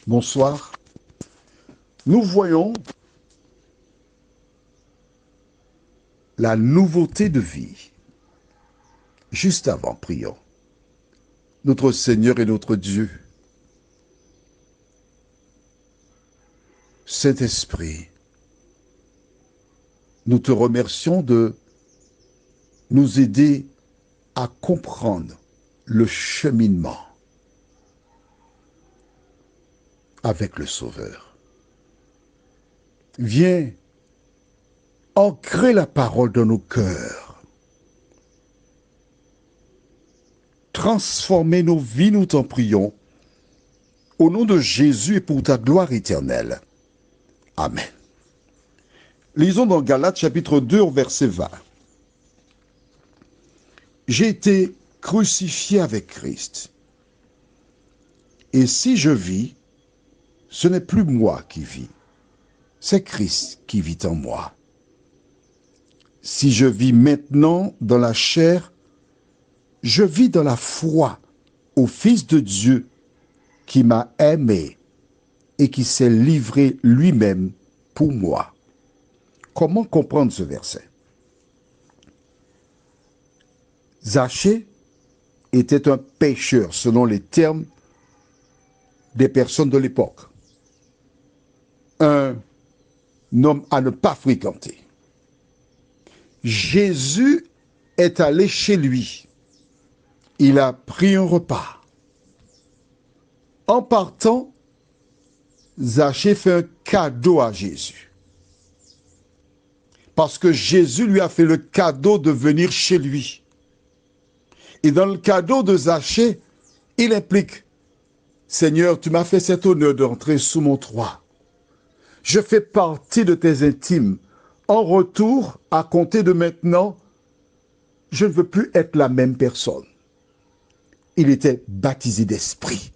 Bonsoir. Nous voyons la nouveauté de vie. Juste avant, prions. Notre Seigneur et notre Dieu, Saint-Esprit, nous te remercions de nous aider à comprendre le cheminement avec le Sauveur. Viens ancrer la parole dans nos cœurs. Transformer nos vies, nous t'en prions. Au nom de Jésus et pour ta gloire éternelle. Amen. Lisons dans Galates chapitre 2 verset 20. J'ai été crucifié avec Christ. Et si je vis, ce n'est plus moi qui vis, c'est Christ qui vit en moi. Si je vis maintenant dans la chair, je vis dans la foi au Fils de Dieu qui m'a aimé et qui s'est livré lui-même pour moi. Comment comprendre ce verset? Zachée était un pécheur selon les termes des personnes de l'époque. Un homme à ne pas fréquenter. Jésus est allé chez lui. Il a pris un repas. En partant, Zachée fait un cadeau à Jésus. Parce que Jésus lui a fait le cadeau de venir chez lui. Et dans le cadeau de Zachée, il implique, Seigneur, tu m'as fait cet honneur d'entrer sous mon toit. Je fais partie de tes intimes. En retour, à compter de maintenant, je ne veux plus être la même personne. Il était baptisé d'esprit.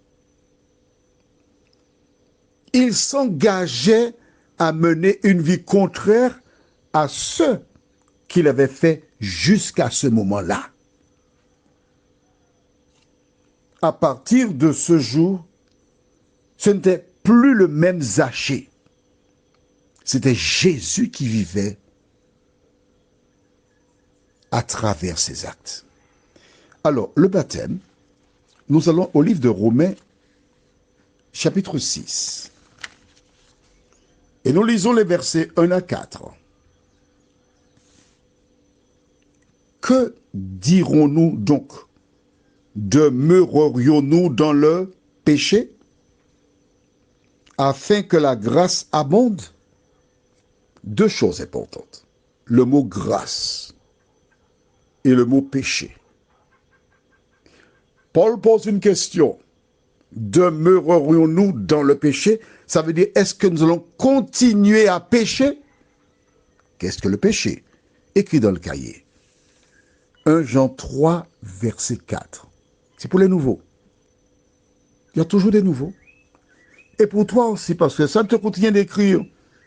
Il s'engageait à mener une vie contraire à ce qu'il avait fait jusqu'à ce moment-là. À partir de ce jour, ce n'était plus le même Zachée. C'était Jésus qui vivait à travers ses actes. Alors, le baptême, nous allons au livre de Romains, chapitre 6. Et nous lisons les versets 1 à 4. Que dirons-nous donc? Demeurerions-nous dans le péché afin que la grâce abonde? Deux choses importantes. Le mot grâce et le mot péché. Paul pose une question. Demeurerions-nous dans le péché? Ça veut dire, est-ce que nous allons continuer à pécher? Qu'est-ce que le péché? Écrit dans le cahier. 1 Jean 3, verset 4. C'est pour les nouveaux. Il y a toujours des nouveaux. Et pour toi aussi, parce que ça ne te coûte rien d'écrire.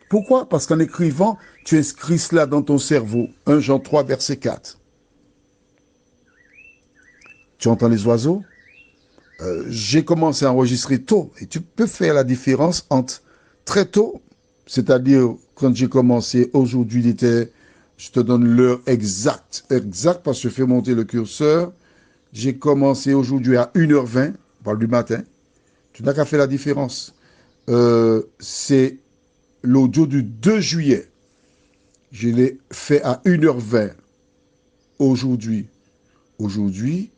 Pourquoi? Parce qu'en écrivant, tu inscris cela dans ton cerveau. 1 Jean 3, verset 4. Tu entends les oiseaux? J'ai commencé à enregistrer tôt. Et tu peux faire la différence entre très tôt, c'est-à-dire quand j'ai commencé, aujourd'hui, il était, je te donne l'heure exacte, parce que je fais monter le curseur. J'ai commencé aujourd'hui à 1h20, on parle du matin. Tu n'as qu'à faire la différence. C'est l'audio du 2 juillet. Je l'ai fait à 1h20 aujourd'hui. Aujourd'hui,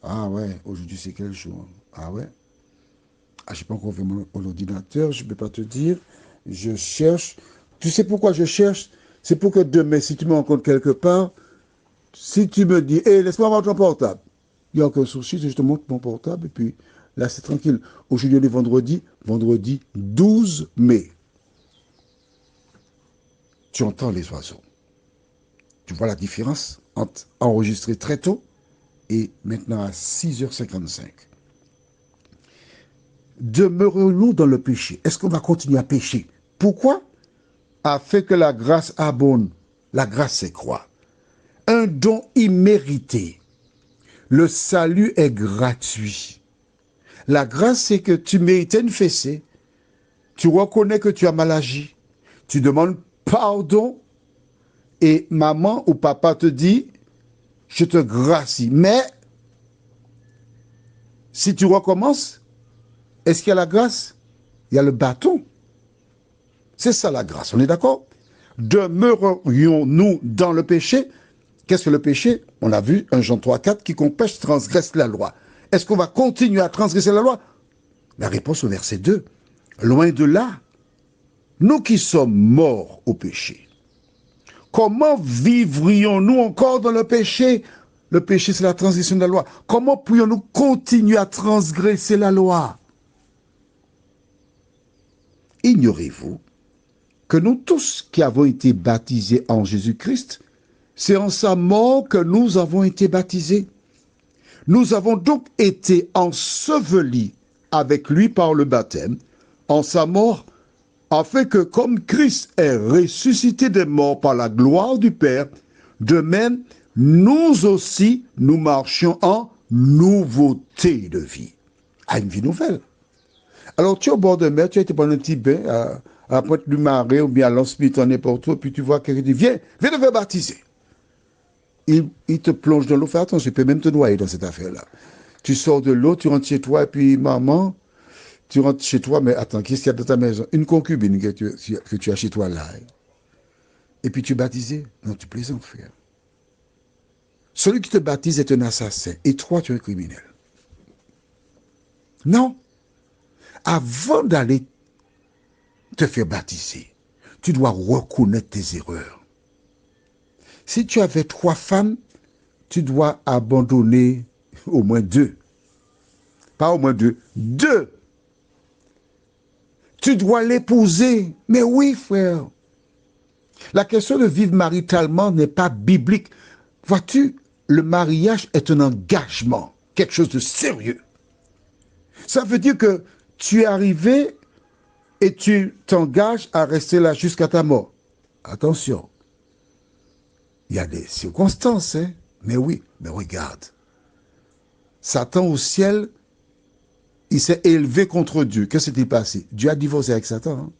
ah ouais, aujourd'hui c'est quel jour? Ah ouais? Ah, je n'ai pas encore fait mon ordinateur, je ne peux pas te dire. Je cherche. Tu sais pourquoi je cherche? C'est pour que demain, si tu me rencontres quelque part, si tu me dis, hé, laisse-moi avoir ton portable. Il n'y a aucun souci, je te montre mon portable et puis là, c'est tranquille. Aujourd'hui, on est vendredi 12 mai. Tu entends les oiseaux. Tu vois la différence entre enregistrer très tôt et maintenant à 6h55. Demeurons-nous dans le péché? Est-ce qu'on va continuer à pécher? Pourquoi? Afin que la grâce abonde. La grâce, c'est quoi? Un don immérité. Le salut est gratuit. La grâce, c'est que tu méritais une fessée. Tu reconnais que tu as mal agi. Tu demandes pardon et maman ou papa te dit, je te gracie. Mais si tu recommences, est-ce qu'il y a la grâce? Il y a le bâton. C'est ça la grâce, on est d'accord? Demeurions-nous dans le péché? Qu'est-ce que le péché? On a vu 1 Jean 3,4, quiconque pêche transgresse la loi. Est-ce qu'on va continuer à transgresser la loi? La réponse au verset 2. Loin de là, nous qui sommes morts au péché, comment vivrions-nous encore dans le péché? Le péché, c'est la transgression de la loi. Comment pourrions-nous continuer à transgresser la loi? Ignorez-vous que nous tous qui avons été baptisés en Jésus-Christ, c'est en sa mort que nous avons été baptisés. Nous avons donc été ensevelis avec lui par le baptême, en sa mort, afin que comme Christ est ressuscité des morts par la gloire du Père, de même, nous aussi, nous marchions en nouveauté de vie. À une vie nouvelle. Alors, tu es au bord de mer, tu as été prendre un petit bain à la pointe du Marais ou bien à l'Anse-Piton, n'importe où, puis tu vois quelqu'un qui dit, viens te faire baptiser. Il te plonge dans l'eau, fais attention, il peut même te noyer dans cette affaire-là. Tu sors de l'eau, tu rentres chez toi, et puis maman, tu rentres chez toi, mais attends, qu'est-ce qu'il y a dans ta maison? Une concubine que tu as chez toi là. Et puis tu es baptisé? Non, tu plaisantes, frère. Celui qui te baptise est un assassin, et toi, tu es un criminel. Non. Avant d'aller te faire baptiser, tu dois reconnaître tes erreurs. Si tu avais 3 femmes, tu dois abandonner au moins 2. Pas au moins 2, 2. Tu dois l'épouser. Mais oui, frère. La question de vivre maritalement n'est pas biblique. Vois-tu, le mariage est un engagement, quelque chose de sérieux. Ça veut dire que tu es arrivé et tu t'engages à rester là jusqu'à ta mort. Attention, il y a des circonstances, hein? Mais oui, mais regarde. Satan au ciel, il s'est élevé contre Dieu. Qu'est-ce qui s'est passé? Dieu a divorcé avec Satan. Hein?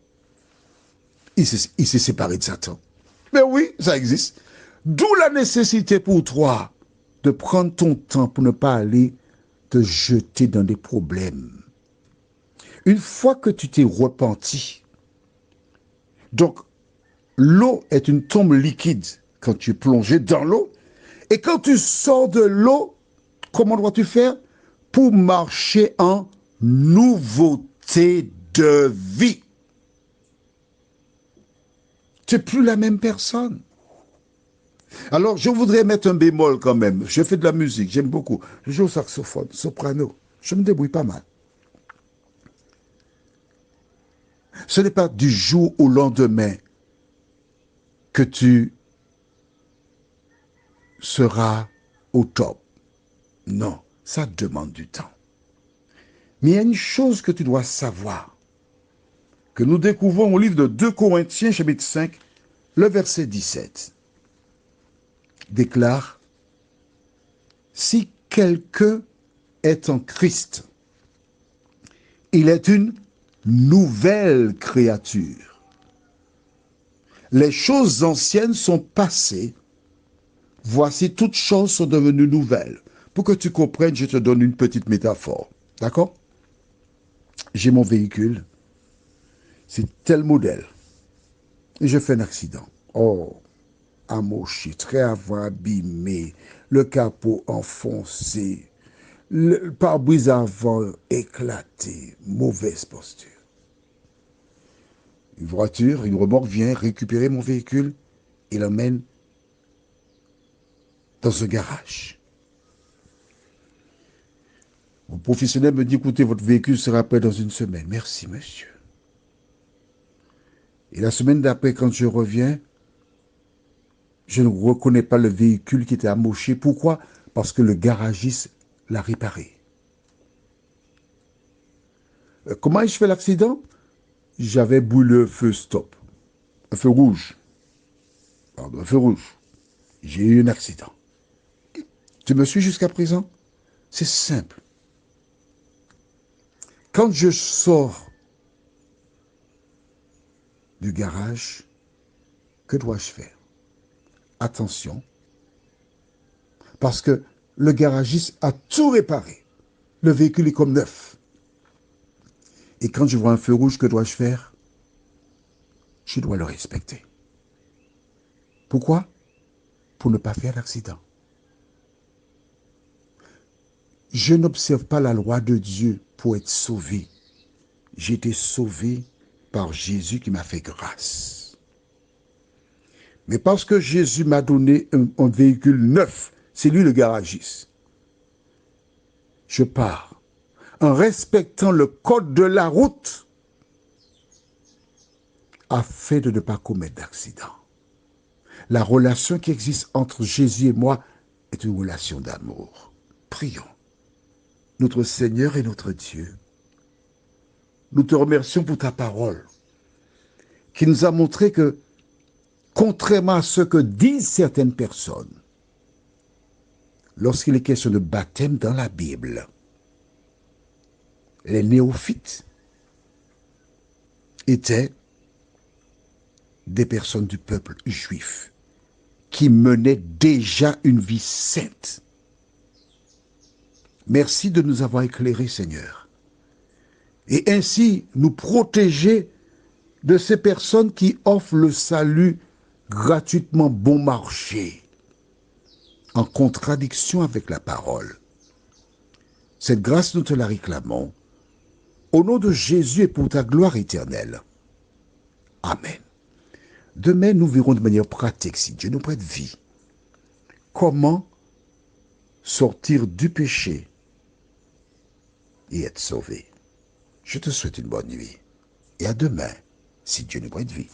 Il s'est séparé de Satan. Mais oui, ça existe. D'où la nécessité pour toi de prendre ton temps pour ne pas aller te jeter dans des problèmes. Une fois que tu t'es repenti, donc l'eau est une tombe liquide quand tu es plongé dans l'eau. Et quand tu sors de l'eau, comment dois-tu faire? Pour marcher en nouveauté de vie. Tu n'es plus la même personne. Alors, je voudrais mettre un bémol quand même. Je fais de la musique, j'aime beaucoup. Je joue au saxophone, soprano. Je me débrouille pas mal. Ce n'est pas du jour au lendemain que tu seras au top. Non, ça demande du temps. Mais il y a une chose que tu dois savoir, que nous découvrons au livre de 2 Corinthiens, chapitre 5, le verset 17. Déclare, si quelqu'un est en Christ, il est une nouvelle créature. Les choses anciennes sont passées, voici toutes choses sont devenues nouvelles. Pour que tu comprennes, je te donne une petite métaphore. D'accord? J'ai mon véhicule, c'est tel modèle, et je fais un accident. Oh, amoché, très avant abîmé, le capot enfoncé, le pare-brise avant éclaté, mauvaise posture. Une voiture, une remorque vient récupérer mon véhicule et l'emmène dans un garage. Mon professionnel me dit, écoutez, votre véhicule sera prêt dans 1 semaine. Merci, monsieur. Et la semaine d'après, quand je reviens, je ne reconnais pas le véhicule qui était amoché. Pourquoi? Parce que le garagiste l'a réparé. Comment ai-je fait l'accident? J'avais brûlé un feu stop. Un feu rouge. Pardon, un feu rouge. J'ai eu un accident. Tu me suis jusqu'à présent? C'est simple. Quand je sors du garage, que dois-je faire? Attention, parce que le garagiste a tout réparé. Le véhicule est comme neuf. Et quand je vois un feu rouge, que dois-je faire? Je dois le respecter. Pourquoi? Pour ne pas faire d'accident. Je n'observe pas la loi de Dieu pour être sauvé. J'ai été sauvé par Jésus qui m'a fait grâce. Mais parce que Jésus m'a donné un véhicule neuf, c'est lui le garagiste. Je pars en respectant le code de la route afin de ne pas commettre d'accident. La relation qui existe entre Jésus et moi est une relation d'amour. Prions. Notre Seigneur et notre Dieu, nous te remercions pour ta parole qui nous a montré que, contrairement à ce que disent certaines personnes, lorsqu'il est question de baptême dans la Bible, les néophytes étaient des personnes du peuple juif qui menaient déjà une vie sainte. Merci de nous avoir éclairés, Seigneur, et ainsi nous protéger de ces personnes qui offrent le salut gratuitement bon marché, en contradiction avec la parole. Cette grâce, nous te la réclamons, au nom de Jésus et pour ta gloire éternelle. Amen. Demain, nous verrons de manière pratique, si Dieu nous prête vie, comment sortir du péché et être sauvé. Je te souhaite une bonne nuit et à demain, si Dieu nous prête vie.